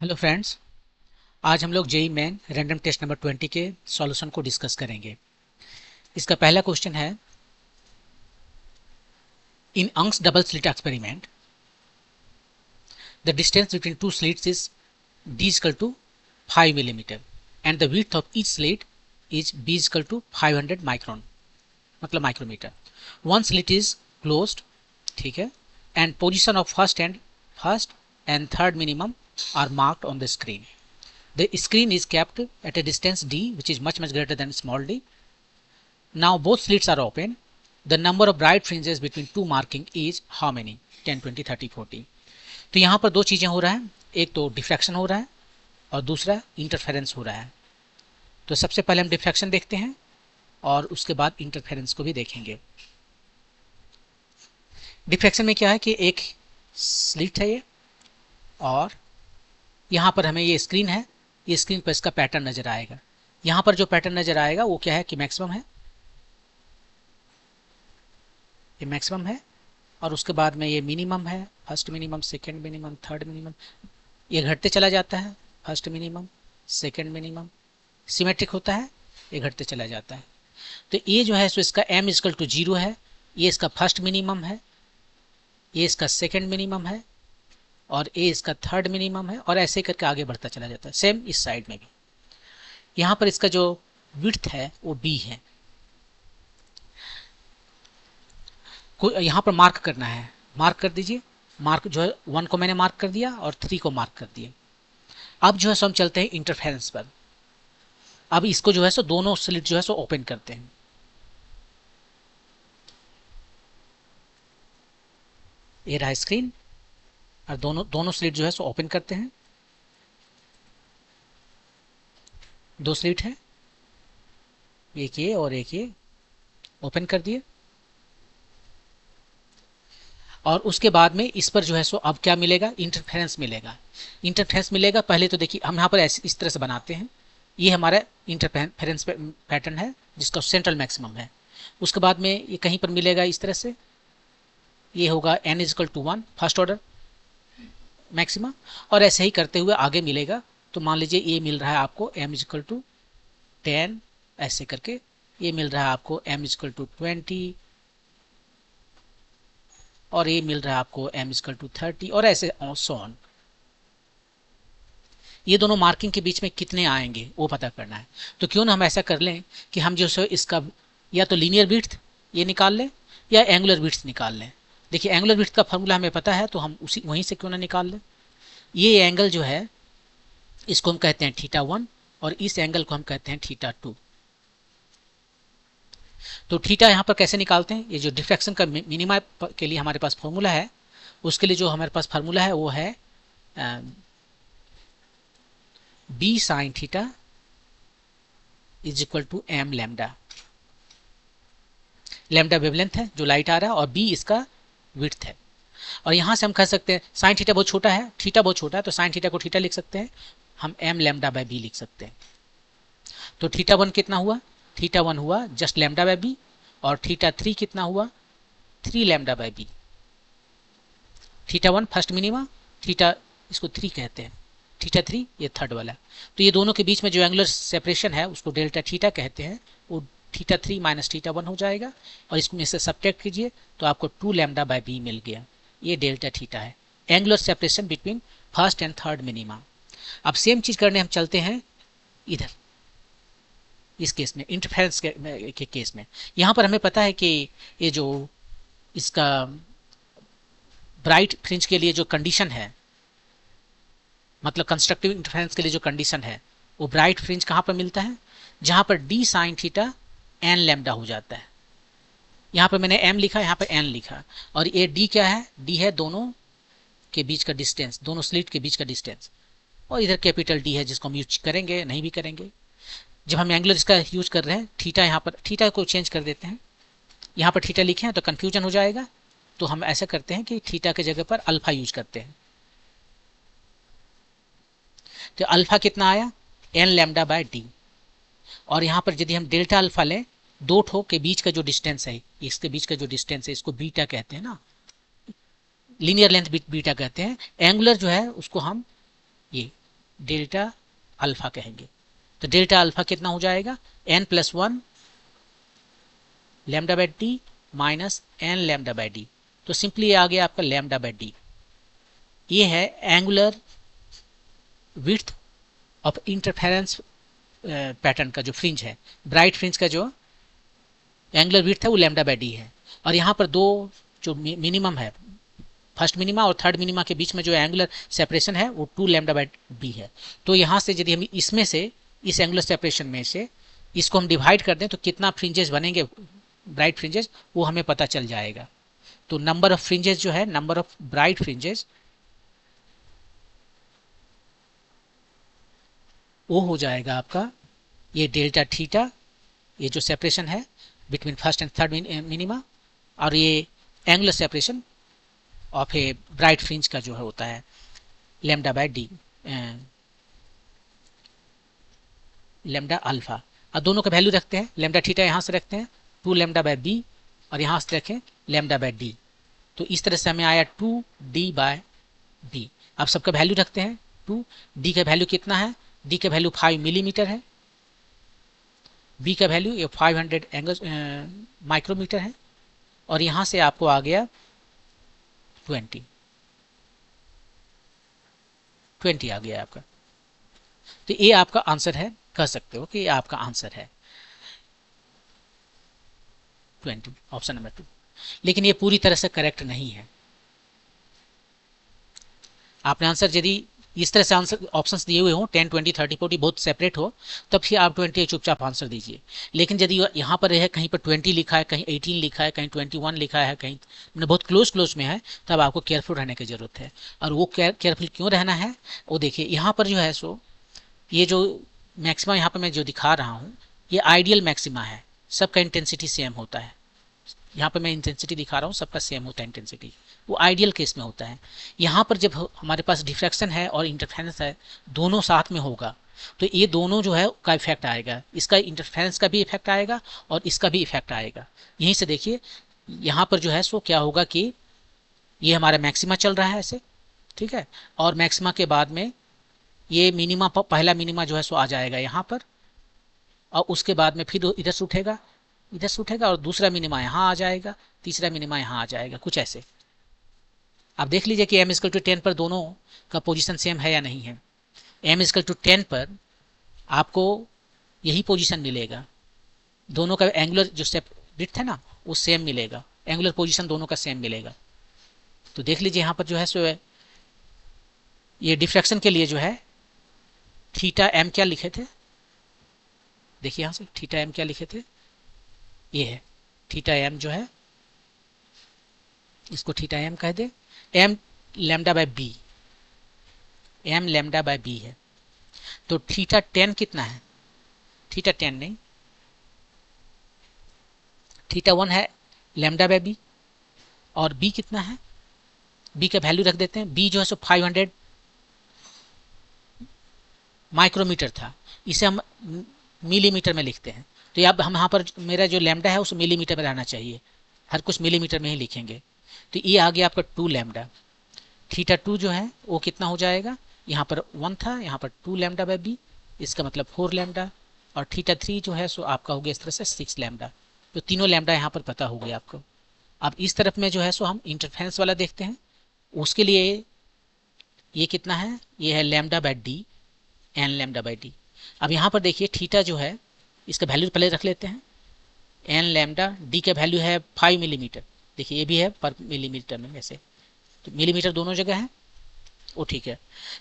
Hello friends. आज हम लोग JEE main random test number 20 के सॉल्यूशन को डिस्कस करेंगे। इसका पहला क्वेश्चन है, in Young's double slit experiment the distance between two slits is d is equal to 5 millimeter and the width of each slit is b is equal to 500 micron, मतलब micrometre. One slit is closed, ठीक है, and position of first and third minimum are marked on the screen. The screen is kept at a distance d which is much greater than small d. Now both slits are open. The number of bright fringes between two marking is how many? 10, 20, 30, 40. तो यहाँ पर दो चीजें हो रहा है, एक तो डिफ्रैक्शन हो रहा है और दूसरा इंटरफेरेंस हो रहा है। तो सबसे पहले हम डिफ्रैक्शन देखते हैं और उसके बाद इंटरफेरेंस को भी देखेंगे। डिफ्रैक्शन में क्या है कि एक स्लिट है ये, और यहाँ पर हमें ये स्क्रीन है, ये स्क्रीन पर इसका पैटर्न नजर आएगा। यहाँ पर जो पैटर्न नजर आएगा वो क्या है कि मैक्सिमम है, ये मैक्सिमम है, और उसके बाद में ये मिनिमम है, first minimum, second minimum, third minimum, ये घटते चला जाता है, first minimum, second minimum, symmetric होता है, ये घटते चला जाता है। तो ये जो है सो इसका m इक्वल टू 0 है, ये इसका फर्स्ट मिनिमम है, ये इसका सेकंड मिनिमम है, और ए इसका थर्ड मिनिमम है, और ऐसे करके आगे बढ़ता चला जाता है। सेम इस साइड में भी। यहाँ पर इसका जो विड्थ है वो बी है। यहाँ पर मार्क करना है, मार्क कर दीजिए। मार्क जो है 1 को मैंने मार्क कर दिया और 3 को मार्क कर दिया। अब जो है सो हम चलते हैं इंटरफेरेंस पर। अब इसको जो है सो दोनों स्लिट जो है सो ओपन करते हैं। ये रहा स्क्रीन, और दोनों स्लिट जो है सो ओपन करते हैं। दो स्लिट है, एक ये और एक ये, ओपन कर दिए। और उसके बाद में इस पर जो है सो अब क्या मिलेगा, इंटरफेरेंस मिलेगा। इंटरफेरेंस मिलेगा, पहले तो देखिए हम यहाँ पर ऐसे इस तरह से बनाते हैं। ये हमारा इंटरफेरेंस पैटर्न है जिसका सेंट्रल मैक्सिमम है। उसके बाद में ये कहीं पर मिलेगा इस तरह से, ये होगा n equal to 1 first order maxima, और ऐसे ही करते हुए आगे मिलेगा। तो मान लीजिए ये मिल रहा है आपको m इक्वल टू 10, ऐसे करके ये मिल रहा है आपको m इक्वल टू 20, और ये मिल रहा है आपको m इक्वल टू 30, और ऐसे सो ऑन। ये दोनों मार्किंग के बीच में कितने आएंगे वो पता करना है। तो क्यों ना हम ऐसा कर लें कि हम जो है इसका या तो लीनियर विड्थ ये निकाल लें या एंगुलर विड्थ निकाल लें। देखिए एंगुलर विड्थ का फॉर्मूला हमें पता है, तो हम उसी वहीं से क्यों ना निकाल लें। ये एंगल जो है इसको हम कहते हैं θ1, और इस एंगल को हम कहते हैं θ2। तो थीटा यहाँ पर कैसे निकालते हैं, ये जो डिफ्रैक्शन का मिनिमा के लिए हमारे पास फॉर्मूला है, उसके लिए जो हमारे पास फार्मूला है वो है b sine theta is equal to m lambda. Lambda wavelength है जो लाइट आ रहा है, और b इसका विड्थ है। और यहाँ से हम कह सकते हैं साइन थीटा बहुत छोटा है, थीटा बहुत छोटा है, तो साइन थीटा को थीटा लिख सकते हैं, हम m लैम्डा बाय b लिख सकते हैं। तो θ1 कितना हुआ, θ1 हुआ जस्ट लैम्डा बाय b, और θ3 कितना हुआ 3 lambda by b। θ1 first minima, theta इसको 3 कहते हैं, θ3 ये थर्ड वाला। तो ये दोनों के बीच में जो एंगुलर सेपरेशन है उसको डेल्टा थीटा कहते हैं, वो θ3 माइनस θ1 हो जाएगा, और इसमें से सब्ट्रैक्ट कीजिए तो आपको 2 लैम्डा बाय b मिल गया। ये डेल्टा थीटा है, angular separation between first and third minima. अब सेम चीज करने हम चलते हैं इधर, इस केस में इंटरफेरेंस के केस में। यहाँ पर हमें पता है कि ये जो इसका ब्राइट फ्रिंज के लिए जो कंडीशन है, मतलब कंस्ट्रक्टिव इंटरफेरेंस के लिए जो कंडीशन है, वो ब्राइट फ्रिंज कहाँ पर मिलता है, जहाँ पर d sine theta n lambda हो जाता है। यहाँ पर मैंने m लिखा, यहाँ पर n लिखा, और ये d क्या है, d है दोनों के बीच का डिस्टेंस, दोनों स्लिट के बीच का डिस्टेंस, और इधर कैपिटल D है जिसको हम यूज करेंगे, नहीं भी करेंगे। जब हम एंगुलर इसका यूज कर रहे हैं, थीटा यहाँ पर, थीटा को चेंज कर देते हैं, यहाँ पर थीटा लिखे हैं तो कंफ्यूजन हो जाएगा, तो हम ऐसा करते हैं कि थीटा के जगह पर अल्फा यूज करते हैं। तो अल्फा कितना आया, n लैम्डा बाय d, और यहाँ पर यदि हम डेल्टा अल्फा लें, दो ठो के बीच का जो डिस्टेंस है, इसके बीच का जो डिस्टेंस है इसको बीटा कहते हैं ना, लीनियर लेंथ बीटा कहते हैं। एंगुलर जो है उसको हम ये डेल्टा अल्फा कहेंगे। तो डेल्टा अल्फा कितना हो जाएगा, n+1 lambda by D minus n lambda by D. तो सिंपली ये आ गया आपका लैम्डा बाय डी। ये है angular width of interference pattern का जो फ्रिंज है, ब्राइट फ्रिंज का जो एंगुलर विड्थ है वो लैम्डा बाय डी है। और यहाँ पर दो जो मिनिमम है, फर्स्ट मिनिमा और थर्ड मिनिमा के बीच में जो एंगुलर सेपरेशन है वो 2 लैम्डा बाय बी है। तो यहाँ से यदि हम इसमें से इस एंगुलर सेपरेशन में से इसको हम डिवाइड कर दें तो कितना फ्रिंजेस बनेंगे, ब्राइट फ्रिंजेस, वो हमें पता चल जाएगा। तो नंबर ऑफ फ्रिंजेस जो है, नंबर ऑफ ब्राइट फ्रिंजेस, वो हो जाएगा आपका ये डेल्टा थीटा, ये जो सेपरेशन है between first and third minima, और ये angular separation of a bright fringe का जो है होता है lambda by D, lambda alpha. और दोनों का वैल्यू रखते हैं, लैम्डा थीटा यहाँ से रखते हैं 2 लैम्डा बाय बी, और यहाँ से रखें लैम्डा बाय डी। तो इस तरह से हमें आया 2d बाय बी। अब सबका वैल्यू रखते हैं 2, डी का वैल्यू कितना है, डी का वैल्यू 5 मिलीमीटर है, बी का वैल्यू ये 500 एंगल माइक्रोमीटर है, और यहाँ से आपको आ गया 20 आ गया आपका। तो ये आपका आंसर है, कह सकते हो कि ये आपका आंसर है 20, ऑप्शन नंबर 2। लेकिन ये पूरी तरह से करेक्ट नहीं है। आपने आंसर यदि इस तरह से आंसर ऑप्शंस दिए हुए हो 10, 20, 30, 40 बहुत सेपरेट हो, तब फिर आप 20 चुपचाप आंसर दीजिए। लेकिन यदि यहाँ पर है कहीं पर 20 लिखा है, कहीं 18 लिखा है, कहीं 21 लिखा है, कहीं बहुत क्लोज में है, तब आपको केयरफुल रहने की जरूरत है। और वो केयरफुल क्यों रहना है, वो देखिए यहाँ पर जो है सो ये जो मैक्सिमा यहाँ पर मैं जो दिखा रहा हूँ ये आइडियल मैक्सिमा है, सबका इंटेंसिटी सेम होता है। यहाँ पर मैं इंटेंसिटी दिखा रहा हूँ, सबका सेम होता है इंटेंसिटी, वो आइडियल केस में होता है। यहाँ पर जब हमारे पास डिफ्रैक्शन है और इंटरफेरेंस है, दोनों साथ में होगा, तो ये दोनों जो है का इफेक्ट आएगा, इसका इंटरफेरेंस का भी इफेक्ट आएगा और इसका भी इफेक्ट आएगा। यहीं से देखिए यहाँ पर जो है सो क्या होगा कि ये हमारा मैक्सिमा चल रहा है ऐसे, ठीक है, और मैक्सिमा के बाद में ये मिनिमा, पहला मिनिमा जो है सो आ जाएगा यहाँ पर, और उसके बाद में फिर इधर से उठेगा, इधर से उठेगा, और दूसरा मिनिमा यहाँ आ जाएगा, तीसरा मिनिमा यहाँ आ जाएगा, कुछ ऐसे। आप देख लीजिए कि m=10 पर दोनों का पोजीशन सेम है या नहीं है। m=10 पर आपको यही पोजीशन मिलेगा, दोनों का एंगुलर जो विड्थ है ना वो सेम मिलेगा, एंगुलर पोजीशन दोनों का सेम मिलेगा। तो देख लीजिए यहाँ पर जो है सो ये डिफ्रैक्शन के लिए जो है थीटा m क्या लिखे थे, देखिए यहाँ से थीटा m क्या लिखे थे, ये है थीटा m जो है, इसको थीटा m कह दे, m lambda by B, m lambda by B है। तो थीटा 10 कितना है, थीटा 10 नहीं, थीटा 1 है लैम्डा बाय बी, और b कितना है, b का वैल्यू रख देते हैं, b जो है सो 500 माइक्रोमीटर था, इसे हम मिलीमीटर में लिखते हैं। तो अब हम यहाँ पर मेरा जो लैम्डा है उस मिलीमीटर में रहना चाहिए, हर कुछ मिलीमीटर में ही लिखेंगे। तो ये आ गया आपका 2 लैम्डा। थीटा 2 जो है वो कितना हो जाएगा, यहाँ पर 1 था, यहाँ पर 2 लैम्डा बाय बी, इसका मतलब 4 लैम्डा, और थीटा 3 जो है सो आपका हो गया इस तरह से 6 लैम्डा। तो तीनों लैम्डा यहाँ पर पता हो गया आपको। अब इस तरफ में जो है सो हम इंटरफेरेंस वाला देखते हैं, उसके लिए ये कितना है, ये है lambda by D, N lambda by D. अब यहाँ पर देखिए थीटा जो है इसका वैल्यू पहले रख लेते हैं, एन लैम्डा, डी का वैल्यू है 5 मिलीमीटर, देखिए ये भी है पर मिलीमीटर में वैसे, तो मिलीमीटर दोनों जगह है, वो ठीक है।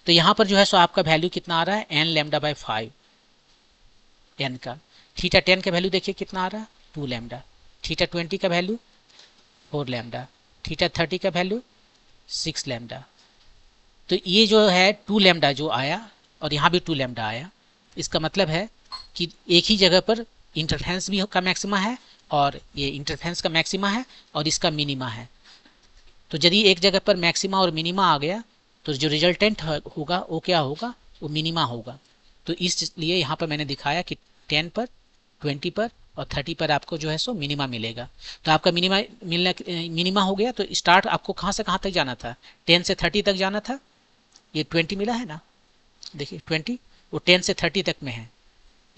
तो यहाँ पर जो है सो आपका वैल्यू कितना आ रहा है, एन लैम्डा बाय 5 एन का। थीटा 10 का वैल्यू देखिए कितना आ रहा है, 2 लैम्डा। थीटा 20 का वैल्यू 4 लैम्डा, थीटा 30 का वैल्यू 6 लैम्डा। तो ये जो है 2 लैम्डा जो आया और यहाँ भी 2 लैम्डा आया, इसका मतलब है कि एक ही जगह पर इंटरफेरेंस भी का मैक्सिमा है और ये इंटरफेरेंस का मैक्सिमा है और इसका मिनिमा है। तो यदि एक जगह पर मैक्सिमा और मिनिमा आ गया तो जो रिजल्टेंट होगा वो क्या होगा, वो मिनिमा होगा। तो इसलिए यहाँ पर मैंने दिखाया कि 10 पर, 20 पर और 30 पर आपको जो है सो मिनिमा मिलेगा। तो आपका मिनिमा हो गया। तो स्टार्ट आपको कहाँ से कहाँ तक जाना था, 10 से 30 तक जाना था, ये 20 मिला है ना, देखिए 20, वो 10 से 30 तक में है।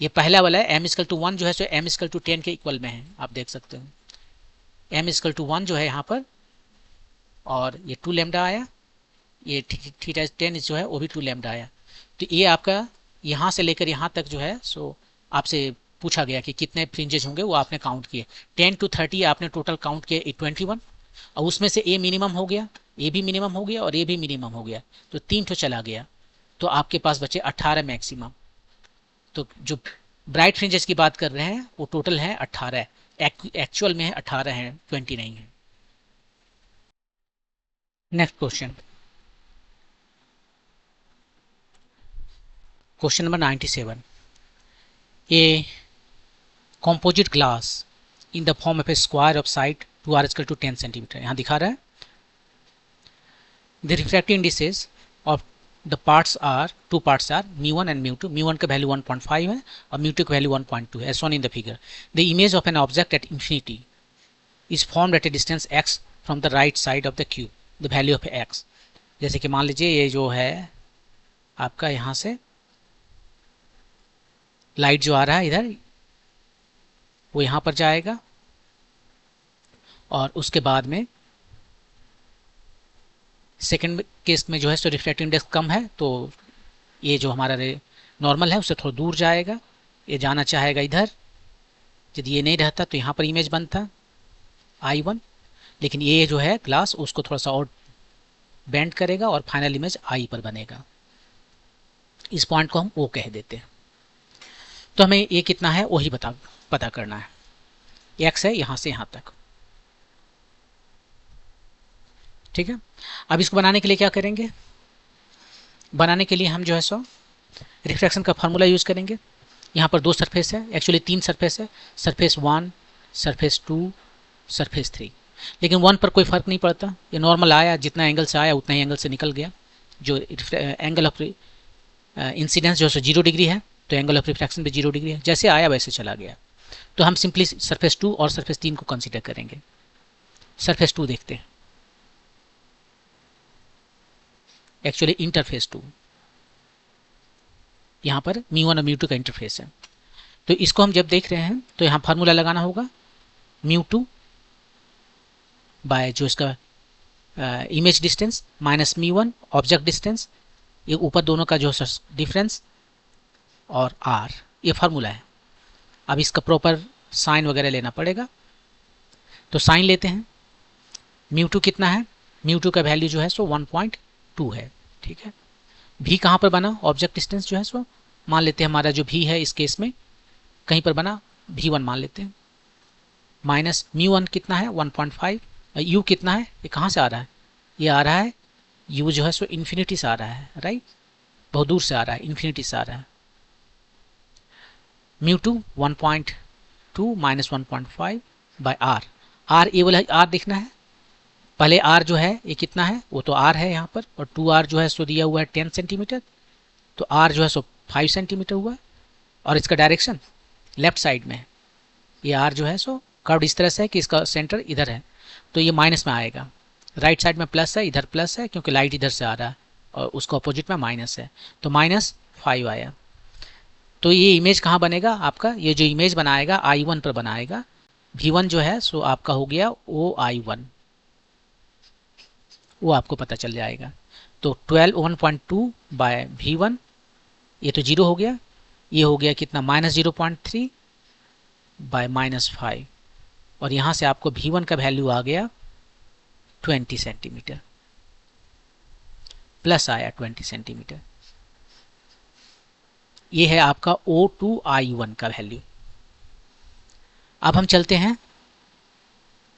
ये पहला वाला है m इक्वल टू 1 जो है सो m इक्वल टू 10 के इक्वल में है, आप देख सकते हो m इक्वल टू 1 जो है यहाँ पर, और ये 2 लैम्डा आया, ये थीटा 10 जो है वो भी 2 लैम्डा आया। तो ये आपका यहाँ से लेकर यहाँ तक जो है सो आपसे पूछा गया कि कितने फ्रिंजेस होंगे, वो आपने काउंट किए 10 to 30 आपने टोटल काउंट किए 21, और उसमें से ए मिनिमम हो गया, ए भी मिनिमम हो गया और ए भी मिनिमम हो गया, तो 3 तो चला गया, तो आपके पास बचे 18 मैक्सिमम। तो जो ब्राइट फ्रिंजेस की बात कर रहे हैं वो टोटल है 18, एक्चुअल में है 18 है, 20 नहीं है। Next question, question number 97, A composite glass in the form of a square of side 2r is equal to 10 cm, यहाँ दिखा रहा है the refractive indices of the parts are, two parts are mu1 and mu2, mu1 का value 1.5 है और mu2 का value 1.2 है, as shown in the figure. The image of an object at infinity is formed at a distance x from the right side of the cube, the value of x. जैसे कि मान लीजिए ये जो है आपका यहाँ से लाइट जो आ रहा है इधर, वो यहाँ पर जाएगा और उसके बाद में सेकंड केस में जो है सो रिफ्रैक्टिव इंडेक्स कम है, तो ये जो हमारा नॉर्मल है उससे थोड़ा दूर जाएगा, ये जाना चाहेगा इधर, यदि ये नहीं रहता तो यहाँ पर इमेज बनता I1, लेकिन ये जो है ग्लास उसको थोड़ा सा और बेंड करेगा और फाइनल इमेज I पर बनेगा। इस पॉइंट को हम O कह देते हैं। तो हमें ये कितना है वही पता करना है, x है यहाँ से यहाँ तक, ठीक है। अब इसको बनाने के लिए क्या करेंगे, बनाने के लिए हम जो है सो रिफ्रैक्शन का फार्मूला यूज करेंगे। यहाँ पर दो सरफेस है, एक्चुअली तीन सरफेस है, सरफेस 1, सरफेस 2, सरफेस 3, लेकिन 1 पर कोई फर्क नहीं पड़ता, ये नॉर्मल आया, जितना एंगल से आया उतना ही एंगल से निकल गया। जो एंगल ऑफ इंसिडेंस जो है 0 डिग्री है, तो एंगल ऑफ रिफ्रैक्शन भी 0 डिग्री है, जैसे आया वैसे चला गया। तो हम सिंपली सरफेस 2 और सरफेस 3 को कंसीडर करेंगे। सरफेस 2 देखते हैं, एक्चुअली इंटरफेस 2, यहाँ पर mu1 और mu2 का इंटरफेस है। तो इसको हम जब देख रहे हैं तो यहाँ फार्मूला लगाना होगा mu2 बाय जो इसका image distance minus mu1 object distance, ये ऊपर दोनों का जो डिफरेंस, और r, ये फार्मूला है। अब इसका प्रॉपर साइन वगैरह लेना पड़ेगा, तो साइन लेते हैं। mu2 कितना है, mu2 का वैल्यू जो है सो 1.2 है, ठीक है। v कहाँ पर बना, ऑब्जेक्ट डिस्टेंस जो है सो मान लेते हैं हमारा जो v है इस केस में कहीं पर बना, v1 मान लेते हैं, माइनस mu1 कितना है 1.5, u कितना है, ये कहाँ से आ रहा है, ये आ रहा है u जो है सो इन्फिनिटी से आ रहा है, राइट, बहुत दूर से आ रहा है, इन्फिनिटी से आ रहा है। mu2 1.2 minus 1.5 bye r, r ये वाला r देखना है, पहले r जो है ये कितना है, वो तो r है यहाँ पर, और 2r जो है सो दिया हुआ है 10 सेंटीमीटर, तो r जो है सो 5 सेंटीमीटर हुआ, और इसका डायरेक्शन लेफ्ट साइड में है, ये r जो है सो कर्व इस तरह से है कि इसका सेंटर इधर है, तो ये माइनस में आएगा, राइट साइड में प्लस है, इधर प्लस है क्योंकि लाइट इधर से आ रहा है, और उसका अपोजिट में माइनस है, तो -5 आया। तो ये इमेज कहाँ बनेगा आपका, ये जो इमेज बनाएगा I1 पर बनाएगा, V1 जो है सो आपका हो गया OI1, वो आपको पता चल जाएगा। तो 12 बाय V1, ये तो 0 हो गया, ये हो गया कितना -0.3 बाय -5, और यहाँ से आपको V1 का वैल्यू आ गया 20 सेंटीमीटर, प्लस आया 20 सेंटीमीटर। ये है आपका O2I1 का वैल्यू। अब हम चलते हैं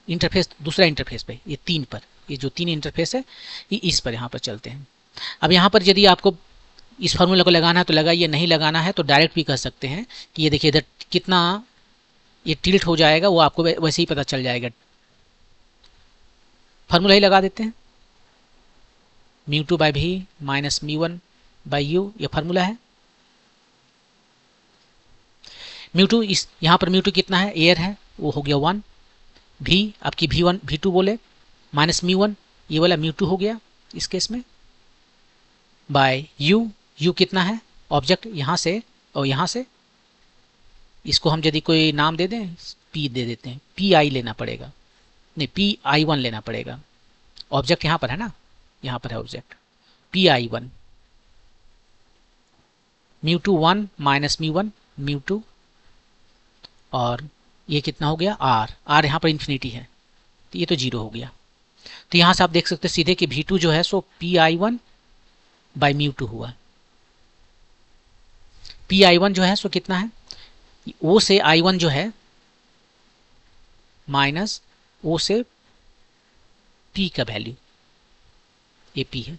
इंटरफेस, दूसरा इंटरफेस पे, ये 3 पर, ये जो 3 इंटरफेस है ये इस पर यहाँ पर चलते हैं। अब यहाँ पर यदि आपको इस फार्मूला को लगाना है तो लगाइए, नहीं लगाना है तो डायरेक्ट भी कह सकते हैं कि ये देखिए इधर कितना ये टिल्ट हो जाएगा, वो आपको वैसे ही पता चल जाएगा। फार्मूला ही लगा देते हैं, mu2 by v minus mu1 by u, ये फार्मूला है। mu2 इस यहाँ पर mu2 कितना है, एयर है, वो हो गया 1, v आपकी v1 v2 बोले माइनस mu1, ये वाला mu2 हो गया इस केस में, बाय u u कितना है, ऑब्जेक्ट यहाँ से और यहाँ से, इसको हम यदि कोई नाम दे दें, p दे देते हैं, पी आई लेना पड़ेगा, नहीं PI1 लेना पड़ेगा। ऑब्जेक्ट यहाँ पर है ना, यहाँ पर है ऑब्जेक्ट PI1, μ1 माइनस μ1 μ2, और ये कितना हो गया r यहाँ पर इन्फिनिटी है तो ये तो 0 हो गया। तो यहाँ से आप देख सकते हैं सीधे कि V2 जो है सो PI1 बाई μ2 हुआ। PI1 जो है सो कितना है, O से I1 जो है माइनस O से P का वैल्यू, ये P है,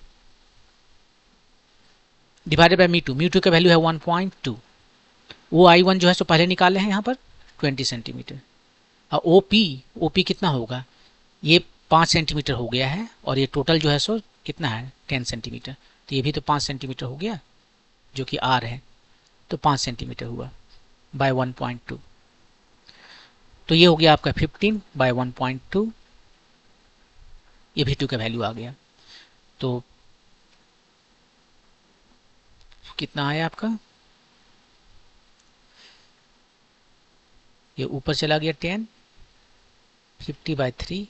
डिवाइडेड बाय μ2 का वैल्यू है 1.2। वो I1 जो है सो पहले निकाले हैं यहाँ पर 20 सेंटीमीटर, और OP कितना होगा, ये 5 सेंटीमीटर हो गया है, और ये टोटल जो है सो कितना है 10 सेंटीमीटर, तो ये भी तो 5 सेंटीमीटर हो गया जो कि R है, तो 5 सेंटीमीटर हुआ बाय 1.2, तो ये हो गया आपका 15 बाय 1.2, ये V2 का वैल्यू आ गया। तो कितना आया आपका, ये ऊपर चला गया 10, 50 बाय 3,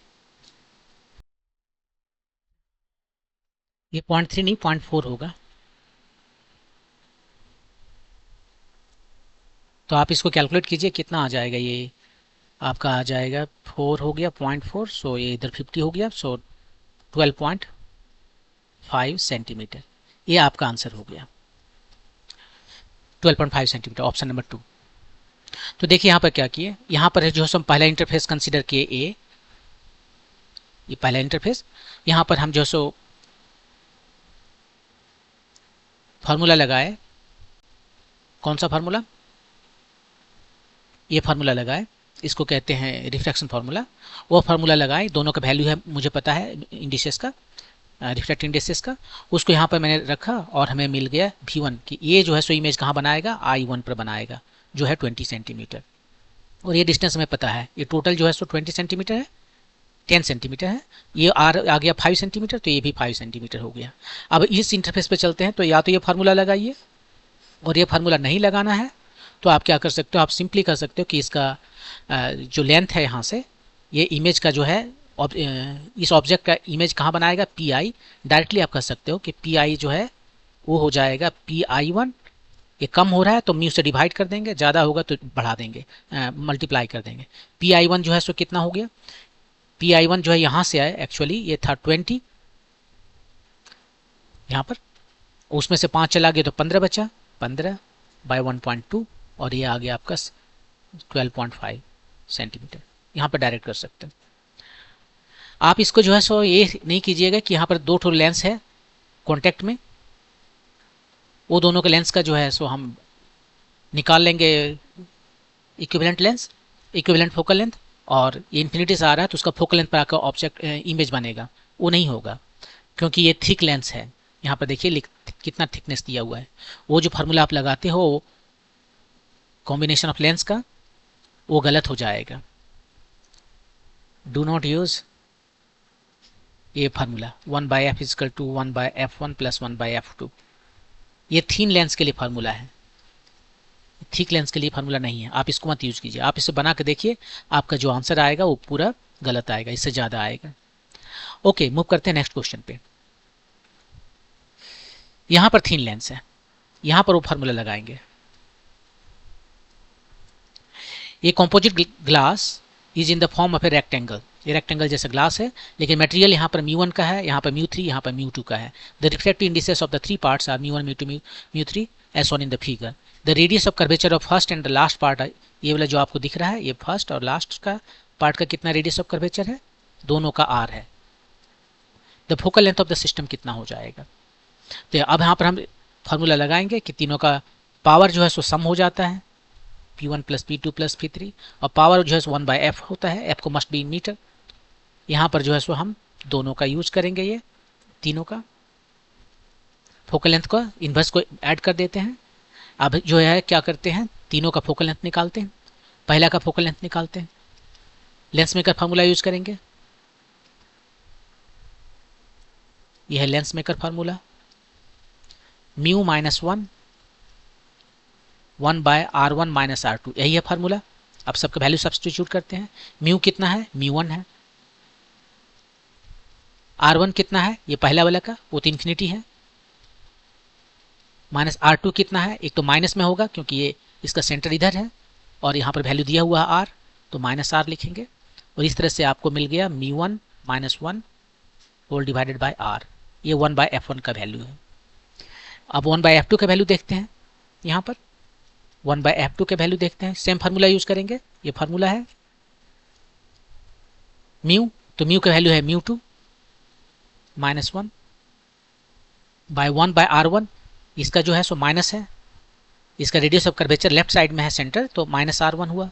ये 0.3 नहीं 0.4 होगा। तो आप इसको कैलकुलेट कीजिए कितना आ जाएगा, ये आपका आ जाएगा 4 हो गया 0.4, सो ये इधर 50 हो गया, सो 12.5 सेंटीमीटर, ये आपका आंसर हो गया 12.5 सेंटीमीटर, ऑप्शन नंबर 2। तो देखिए यहाँ पर क्या किए, यहाँ पर जो हम पहला इंटरफेस कंसीडर किए ए, ये पहला इंटरफेस, यहाँ पर हम जो सो फार्मूला लगाए, कौन सा फार्मूला, ये फार्मूला लगाए, इसको कहते हैं रिफ्रैक्शन फार्मूला, वो फार्मूला लगाए, दोनों का वैल्यू है मुझे पता है इंडिसेस का, रिफ्रैक्टिव इंडिसेस का, उसको यहाँ पर मैंने रखा और हमें मिल गया V1 कि ये जो है सो इमेज कहाँ बनाएगा, I1 पर बनाएगा जो है 20 सेंटीमीटर, और ये डिस्टेंस हमें पता है, ये टोटल जो है सो 20 सेंटीमीटर है, 10 सेंटीमीटर है, ये आ गया 5 सेंटीमीटर, तो ये भी 5 सेंटीमीटर हो गया। अब इस इंटरफेस पे चलते हैं, तो या तो ये फार्मूला लगाइए, और ये फार्मूला नहीं लगाना है तो आप क्या कर सकते हो, आप सिंपली कर सकते हो कि इसका जो लेंथ है यहाँ से, ये इमेज का जो है इस ऑब्जेक्ट का इमेज कहाँ बनाएगा, PI, डायरेक्टली आप कर सकते हो कि PI जो है वो हो जाएगा PI1, ये कम हो रहा है तो म्यू से डिवाइड कर देंगे, ज़्यादा होगा तो बढ़ा देंगे, मल्टीप्लाई कर देंगे। PI1 जो है सो कितना हो गया, PI1 जो है यहाँ से आए, एक्चुअली ये था 20 यहाँ पर, उसमें से 5 चला गया तो 15 बचा, 15 बाय 1.2, और ये आ गया आपका 12.5 सेंटीमीटर, यहाँ पर डायरेक्ट कर सकते हैं। आप इसको जो है सो ये नहीं कीजिएगा कि यहाँ पर 2 ठो लेंस है कॉन्टेक्ट में, वो दोनों के लेंस का जो है सो हम निकाल लेंगे equivalent lens, equivalent focal length, और ये इन्फिनिटी से आ रहा है तो उसका फोकल लेंथ पर आकर ऑब्जेक्ट इमेज बनेगा, वो नहीं होगा क्योंकि ये थिक लेंस है। यहाँ पर देखिए कितना थिकनेस दिया हुआ है, वो जो फार्मूला आप लगाते हो कॉम्बिनेशन ऑफ लेंस का, वो गलत हो जाएगा। डू नॉट यूज ये formula 1/f equal to 1/f1 plus 1/f2, ये थीन लेंस के लिए फार्मूला है, थिक लेंस के लिए फार्मूला नहीं है, आप इसको मत यूज कीजिए। आप इसे बना के देखिए, आपका जो आंसर आएगा वो पूरा गलत आएगा, इससे ज़्यादा आएगा। ओके, मूव करते हैं नेक्स्ट क्वेश्चन पे। यहाँ पर थीन लेंस है, यहाँ पर वो फार्मूला लगाएंगे। ये composite glass is in the form of a rectangle, ये रेक्टेंगल जैसा ग्लास है, लेकिन मटेरियल यहाँ पर μ1 का है, यहाँ पर μ3, यहाँ पर μ2 का है। The reflective indices of the 3 parts are μ1 μ2 μ3 as on in the figure. The radius of curvature of first and the last part, ये वाला जो आपको दिख रहा है, ये फर्स्ट और लास्ट का पार्ट का कितना रेडियस ऑफ कर्वेचर है, दोनों का r है। The focal length of the system कितना हो जाएगा। तो अब यहाँ पर हम फार्मूला लगाएंगे कि तीनों का पावर जो है सो सम हो जाता है, P1 plus P2 plus P3, और पावर जो है सो 1/f होता है, f को मस्ट बी इन मीटर। यहाँ पर जो है सो हम दोनों का यूज करेंगे, ये तीनों का फोकल लेंथ का इन्वर्स को ऐड कर देते हैं। अब जो है क्या करते हैं, तीनों का फोकल लेंथ निकालते हैं, पहला का फोकल लेंथ निकालते हैं, लेंस मेकर फार्मूला यूज करेंगे, यह है lens maker formula. Mu minus one 1/r1 minus r2, यही है फार्मूला। अब सबका वैल्यू सब्स्टिट्यूट करते हैं। म्यू कितना है, म्यू 1 है। r1 कितना है, ये पहला वाला का, वो तो इन्फिनिटी है। माइनस r2 कितना है, एक तो माइनस में होगा क्योंकि ये इसका सेंटर इधर है और यहाँ पर वैल्यू दिया हुआ है r, तो माइनस r लिखेंगे। और इस तरह से आपको मिल गया mu 1 minus 1 whole divided by r, ये 1/f1 का वैल्यू है। अब 1/f2 का वैल्यू देखते हैं। यहाँ पर 1/f2 के वैल्यू देखते हैं, सेम फार्मूला यूज करेंगे। ये फार्मूला है म्यू, तो म्यू का वैल्यू है म्यू 2 माइनस 1 बाय 1/r1, इसका जो है सो माइनस है, इसका radius of curvature left side में है सेंटर, तो माइनस r1 हुआ।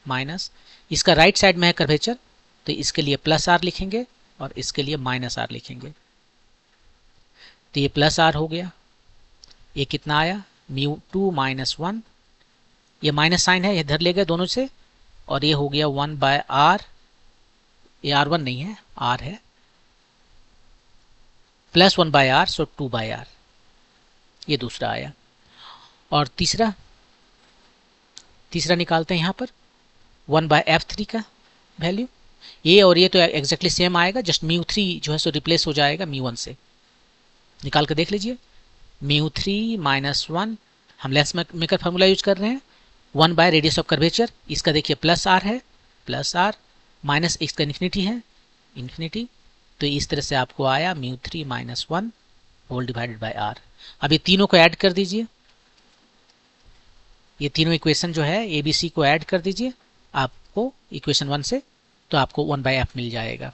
माइनस इसका राइट साइड में है कर्वेचर, तो इसके लिए प्लस r लिखेंगे और इसके लिए माइनस r लिखेंगे। तो ये प्लस r हो गया। ये कितना आया, म्यू 2 माइनस 1, ये माइनस साइन है, ये इधर ले गए दोनों से, और ये हो गया 1/r, ये r1 नहीं है, r है, प्लस 1/r, सो 2/r, ये दूसरा आया। और तीसरा निकालते हैं यहाँ पर 1/f3 का वैल्यू। ये और ये तो एग्जैक्टली सेम आएगा, जस्ट म्यू 3 जो है सो रिप्लेस हो जाएगा म्यू 1 से। निकाल कर देख लीजिए, म्यू 3 माइनस 1, हम लेंस मेकर फार्मूला यूज कर रहे हैं, 1 बाय रेडियस ऑफ कर्वेचर, इसका देखिए प्लस r है, प्लस r, माइनस इसका इन्फिनिटी है, इन्फिनिटी। तो इस तरह से आपको आया mu 3 minus 1 whole divided by r। अब ये तीनों को ऐड कर दीजिए, ये तीनों इक्वेशन जो है ए बी सी को ऐड कर दीजिए आपको इक्वेशन 1 से, तो आपको 1/f मिल जाएगा।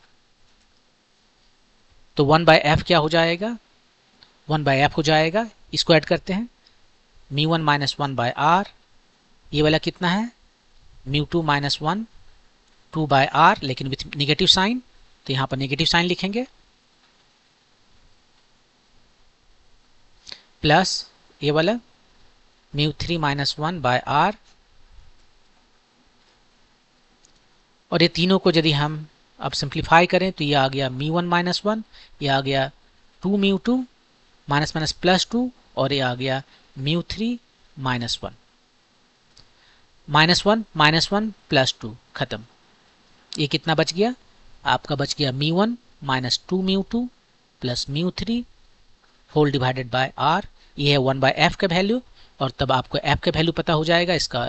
तो 1/f क्या हो जाएगा, 1/f हो जाएगा, इसको ऐड करते हैं, म्यू 1 माइनस 1/r, ये वाला कितना है, म्यू 2 माइनस 1 2/r, लेकिन विथ निगेटिव साइन, तो यहाँ पर निगेटिव साइन लिखेंगे, प्लस ये वाला म्यू 3 माइनस 1/r, और ये तीनों को यदि हम अब सिंप्लीफाई करें तो ये आ गया म्यू 1 माइनस 1, ये आ गया 2 म्यू 2 माइनस माइनस प्लस 2, और ये आ गया म्यू 3 माइनस 1 माइनस 1 प्लस 2, खत्म। ये कितना बच गया, आपका बच गया mu 1 minus 2 mu 2 plus mu 3 whole divided by r, ये है 1/f का वैल्यू। और तब आपको f का वैल्यू पता हो जाएगा, इसका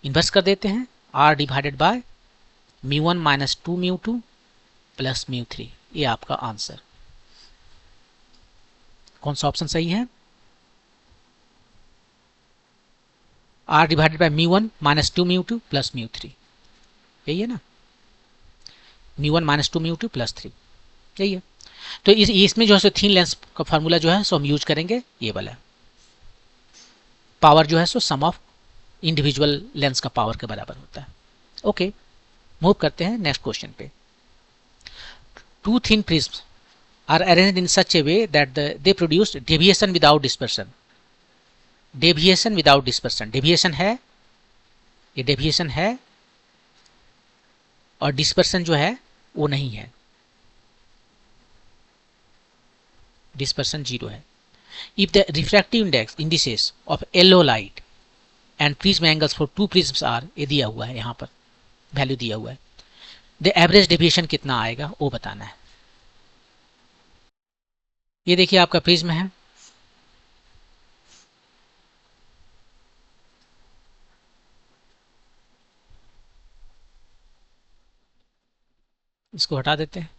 इन्वर्स कर देते हैं, r divided by mu 1 minus 2 mu 2 plus mu 3, ये आपका आंसर। कौन सा ऑप्शन सही है, r divided by mu 1 minus 2 mu 2 plus mu 3, यही है ना, म्यू 1 माइनस 2 म्यू 2 प्लस 3, यही है। तो इसमें जो है सो थीन लेंस का फार्मूला जो है सो हम यूज करेंगे, ये वाला पावर जो है सो सम ऑफ इंडिविजुअल लेंस का पावर के बराबर होता है। ओके, मूव करते हैं नेक्स्ट क्वेश्चन पे। Two thin prisms are arranged in such a way that they produce deviation without dispersion. Deviation without dispersion, deviation है, ये डेविएशन है, और डिस्पर्सन जो है वो नहीं है, डिस्पर्सन 0 है। If the refractive index indices of yellow light and prism angles for two prisms are, ये दिया हुआ है, यहाँ पर वैल्यू दिया हुआ है, the average deviation कितना आएगा वो बताना है। ये देखिए आपका प्रिज्म है, इसको हटा देते हैं।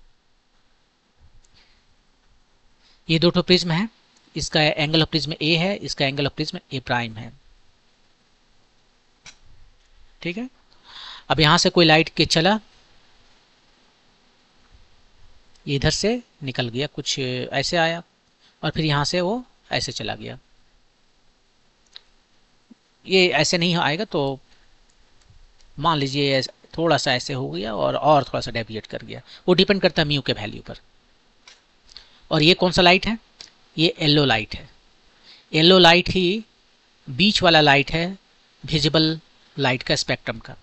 ये दो प्रिज्म है, इसका एंगल ऑफ प्रिज्म ए है, इसका angle of prism A prime है, ठीक है। अब यहां से कोई लाइट के चला, ये इधर से निकल गया, कुछ ऐसे आया, और फिर यहां से वो ऐसे चला गया। ये ऐसे नहीं आएगा, तो मान लीजिए थोड़ा सा ऐसे हो गया और थोड़ा सा डेविएट कर गया, वो डिपेंड करता है म्यू के वैल्यू पर। और ये कौन सा लाइट है, ये येलो लाइट है। येलो लाइट ही बीच वाला लाइट है विजिबल लाइट का स्पेक्ट्रम का।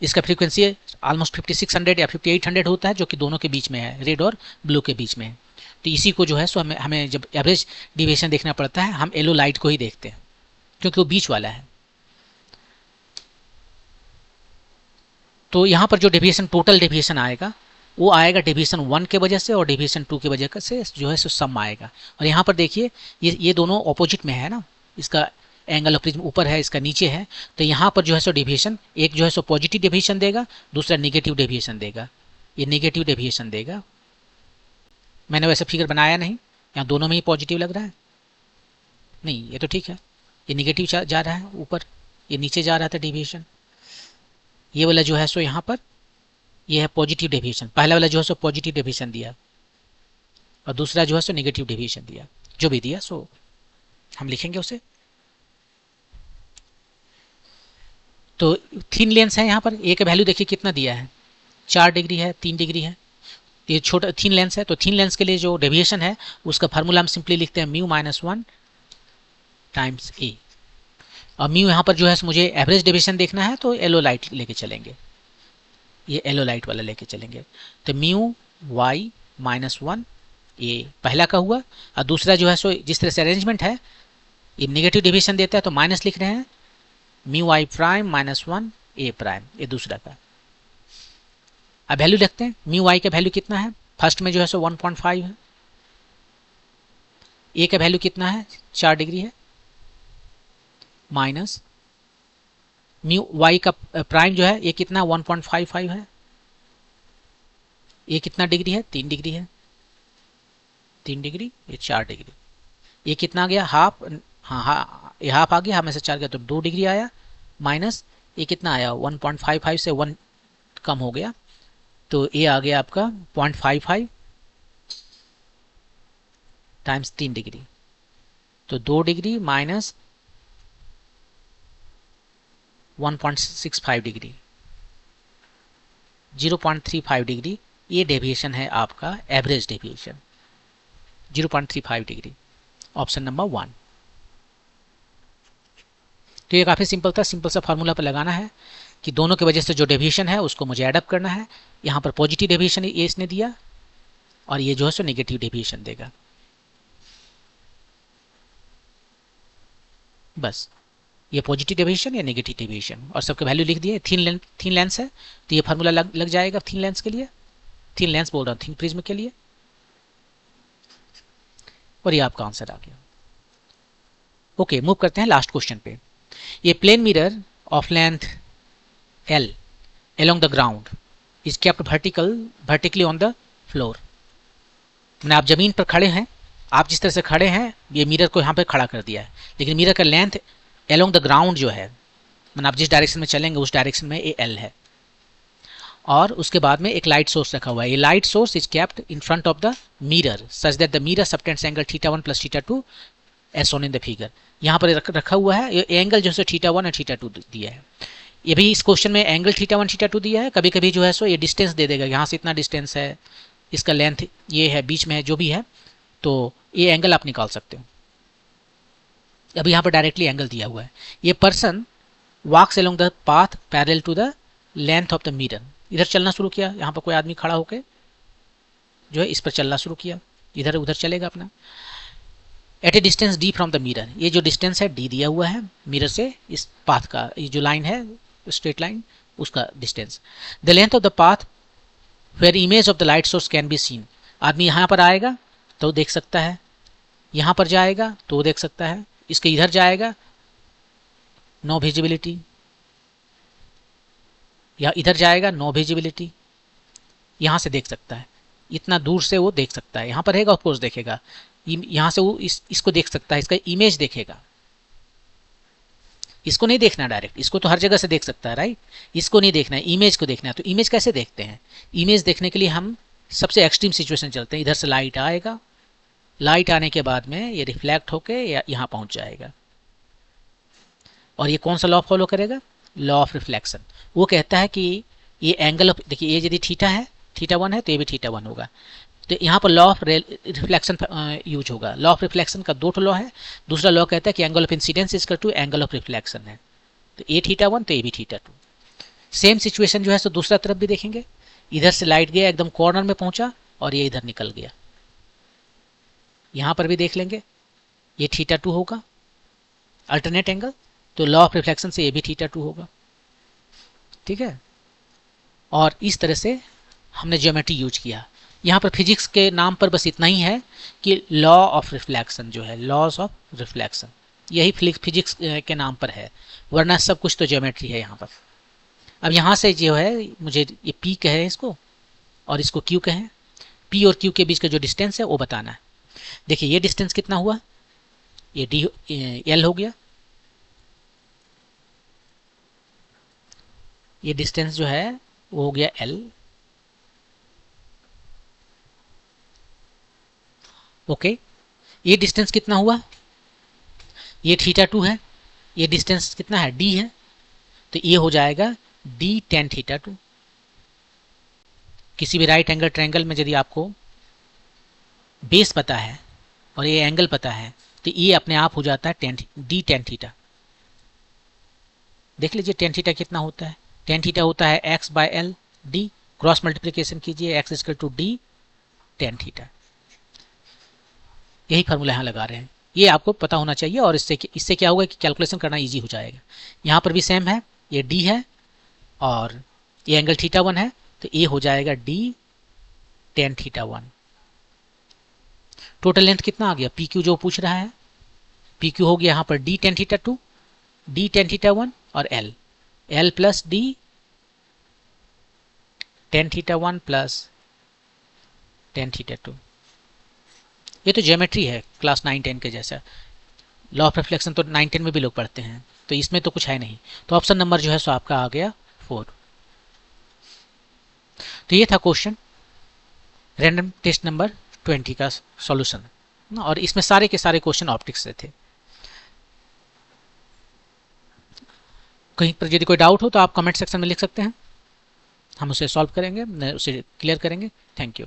इसका फ्रीक्वेंसी ऑलमोस्ट 5600 या 5800 होता है, जो कि दोनों के बीच में है, रेड और ब्लू के बीच में है। तो इसी को जो है सो हमें जब एवरेज डिविएशन देखना पड़ता है हम येलो लाइट को ही देखते हैं क्योंकि वो बीच वाला है। तो यहाँ पर जो डेविएशन टोटल डेविएशन आएगा वो आएगा डेविएशन 1 के वजह से और डेविएशन 2 के वजह से जो है सो सम आएगा। और यहाँ पर देखिए ये दोनों ऑपोजिट में है ना, इसका एंगल ऑफ प्रिज्म ऊपर है, इसका नीचे है। तो यहाँ पर जो है सो डेविएशन एक जो है सो पॉजिटिव डेविएशन देगा, दूसरा नेगेटिव डेविएशन देगा। ये नेगेटिव डेविएशन देगा। मैंने वैसे फिगर बनाया नहीं, यहाँ दोनों में ही पॉजिटिव लग रहा है। नहीं, ये तो ठीक है, ये नेगेटिव जा रहा है ऊपर, ये नीचे जा रहा था डेविएशन। ये वाला जो है सो यहाँ पर ये है पॉजिटिव डेविएशन। पहला वाला जो है सो पॉजिटिव डेविएशन दिया और दूसरा जो है सो नेगेटिव डेविएशन दिया। जो भी दिया सो हम लिखेंगे उसे। तो थिन लेंस है, यहाँ पर ए का वैल्यू देखिए कितना दिया है, 4 डिग्री है, 3 डिग्री है। ये छोटा थिन लेंस है, तो थिन लेंस के लिए जो डेविएशन है उसका फार्मूला हम सिंपली लिखते हैं म्यू माइनस 1 टाइम्स ए। और म्यू यहाँ पर जो है मुझे एवरेज डेविएशन देखना है तो येलो लाइट लेके चलेंगे, ये येलो लाइट वाला लेके चलेंगे। तो म्यू वाई माइनस 1 ए पहला का हुआ, और दूसरा जो है सो जिस तरह से अरेंजमेंट है ये नेगेटिव डेविएशन देता है तो माइनस लिख रहे हैं, mu I prime minus 1 A prime, ये दूसरा का। अब वैल्यू देखते हैं, म्यू आई का वैल्यू कितना है, फर्स्ट में जो है सो 1.5 है, ए का वैल्यू कितना है 4 डिग्री है, माइनस म्यू वाई का प्राइम जो है ये कितना 1.55 है, ये कितना डिग्री है 3 डिग्री है, 3 डिग्री, ये 4 डिग्री, ये कितना आ गया हाफ, हाँ ये हाफ आ गया, हमें से 4 गया तो 2 डिग्री आया, माइनस ये कितना आया 1.55 से 1 कम हो गया तो ये आ गया आपका 0.55 टाइम्स 3 डिग्री, तो 2 डिग्री माइनस 1.65 डिग्री, 0.35 डिग्री, ये डेविएशन है आपका average deviation 0.35 degree, option number 1। तो ये काफ़ी सिंपल था, सिंपल सा फार्मूला पर लगाना है कि दोनों की वजह से जो डेविएशन है उसको मुझे एडअप करना है। यहाँ पर पॉजिटिव डेविएशन ये इसने दिया और ये जो है सो नेगेटिव डेविएशन देगा, बस ये पॉजिटिव डेविएशन या नेगेटिव डेविएशन, और सबके वैल्यू लिख दिए। थिन लेंस है तो ये फार्मूला लग जाएगा थिन लेंस के लिए, थिन लेंस बोल रहा हूँ थिन प्रिज्म के लिए, और ये आपका आंसर आ गया। ओके, मूव करते हैं लास्ट क्वेश्चन पे। ये plane mirror of length L along the ground is kept vertically on the floor। मैंने आप जमीन पर खड़े हैं, आप जिस तरह से खड़े हैं ये मिरर को यहाँ पे खड़ा कर दिया है, लेकिन मिरर का लेंथ along the ground जो है, मैंने आप जिस डायरेक्शन में चलेंगे उस डायरेक्शन में ये L है। और उसके बाद में एक लाइट सोर्स रखा हुआ है, ये light source is kept in front of the mirror such that the mirror subtends angle θ1 plus θ2 as shown in the figure. यहाँ पर रखा हुआ है, ये एंगल जो है θ1 और θ2 दिया है। ये भी इस क्वेश्चन में एंगल θ1 θ2 दिया है, कभी कभी जो है सो ये डिस्टेंस दे देगा, यहाँ से इतना डिस्टेंस है, इसका लेंथ ये है, बीच में है, जो भी है, तो ये एंगल आप निकाल सकते हो। अभी यहाँ पर डायरेक्टली एंगल दिया हुआ है। ये person walks along the path parallel to the length of the mirror, इधर चलना शुरू किया, यहाँ पर कोई आदमी खड़ा होकर जो है इस पर चलना शुरू किया, इधर उधर चलेगा अपना, at a distance D from the mirror, ये जो डिस्टेंस है डी दिया हुआ है मिरर से इस पाथ का, ये जो लाइन है स्ट्रेट लाइन उसका distance. The length of the path where image of the light source can be seen, आदमी यहाँ पर आएगा तो देख सकता है, यहाँ पर जाएगा तो देख सकता है, इसके इधर जाएगा नो विजिबिलिटी, या इधर जाएगा नो विजिबिलिटी, यहाँ से देख सकता है, इतना दूर से वो देख सकता है, यहाँ पर रहेगा ऑफकोर्स देखेगा, यहाँ से वो इसको देख सकता है, इसका इमेज देखेगा, इसको नहीं देखना डायरेक्ट, इसको तो हर जगह से देख सकता है राइट, इसको नहीं देखना है, इमेज को देखना है। तो इमेज कैसे देखते हैं, इमेज देखने के लिए हम सबसे एक्सट्रीम सिचुएशन चलते हैं, इधर से लाइट आएगा, लाइट आने के बाद में ये रिफ्लेक्ट होके यहाँ पहुंच जाएगा, और ये कौन सा लॉ फॉलो करेगा, लॉ ऑफ रिफ्लेक्शन। वो कहता है कि ये एंगल ऑफ, देखिए ये यदि थीटा है, θ1 है तो ये भी θ1 होगा, तो यहाँ पर लॉ ऑफ रिफ्लेक्शन यूज होगा। लॉ ऑफ रिफ्लेक्शन का दो लॉ है, दूसरा लॉ कहता है कि angle of incidence is equal to angle of reflection है, तो ये θ1 तो ये भी θ2। सेम सिचुएशन जो है सो दूसरा तरफ भी देखेंगे, इधर से लाइट गया एकदम कॉर्नर में पहुंचा और ये इधर निकल गया, यहाँ पर भी देख लेंगे, ये θ2 होगा अल्टरनेट एंगल, तो लॉ ऑफ रिफ्लेक्शन से ये भी θ2 होगा। ठीक है, और इस तरह से हमने ज्योमेट्री यूज किया। यहाँ पर फिजिक्स के नाम पर बस इतना ही है कि लॉ ऑफ रिफ्लेक्शन जो है, लॉज ऑफ रिफ्लेक्शन, यही फिजिक्स के नाम पर है, वरना सब कुछ तो ज्योमेट्री है यहाँ पर। अब यहाँ से जो है मुझे ये P कहे इसको और इसको Q कहें, P और Q के बीच का जो डिस्टेंस है वो बताना है। देखिए ये डिस्टेंस कितना हुआ, ये L हो गया, ये डिस्टेंस जो है वो हो गया L। ओके, ये डिस्टेंस कितना हुआ, ये θ2 है, ये डिस्टेंस कितना है D है, तो ये हो जाएगा D tan θ2। किसी भी राइट एंगल ट्रायंगल में यदि आपको बेस पता है और ये एंगल पता है तो ये अपने आप हो जाता है D tan θ। देख लीजिए tan θ कितना होता है, tan θ होता है x/L D, क्रॉस मल्टीप्लिकेशन कीजिए, x = D tan θ। यही फार्मूला यहाँ लगा रहे हैं, ये आपको पता होना चाहिए, और इससे क्या होगा कि कैलकुलेशन करना इजी हो जाएगा। यहाँ पर भी सेम है, ये D है और ये एंगल θ1 है, तो ये हो जाएगा D tan θ1। टोटल लेंथ कितना आ गया, PQ जो पूछ रहा है, PQ हो गया यहाँ पर D tan θ2, D tan θ1 और L plus D tan θ1 plus tan θ2। ये तो ज्योमेट्री है क्लास 9-10 के जैसा। लॉ ऑफ रिफ्लेक्शन तो 9-10 में भी लोग पढ़ते हैं, तो इसमें तो कुछ है नहीं। तो ऑप्शन नंबर जो है सो आपका आ गया 4। तो ये था क्वेश्चन रैंडम टेस्ट नंबर 20 का सॉल्यूशन, और इसमें सारे के सारे क्वेश्चन ऑप्टिक्स से थे। कहीं पर यदि कोई डाउट हो तो आप कमेंट सेक्शन में लिख सकते हैं, हम उसे सॉल्व करेंगे, उसे क्लियर करेंगे। Thank you.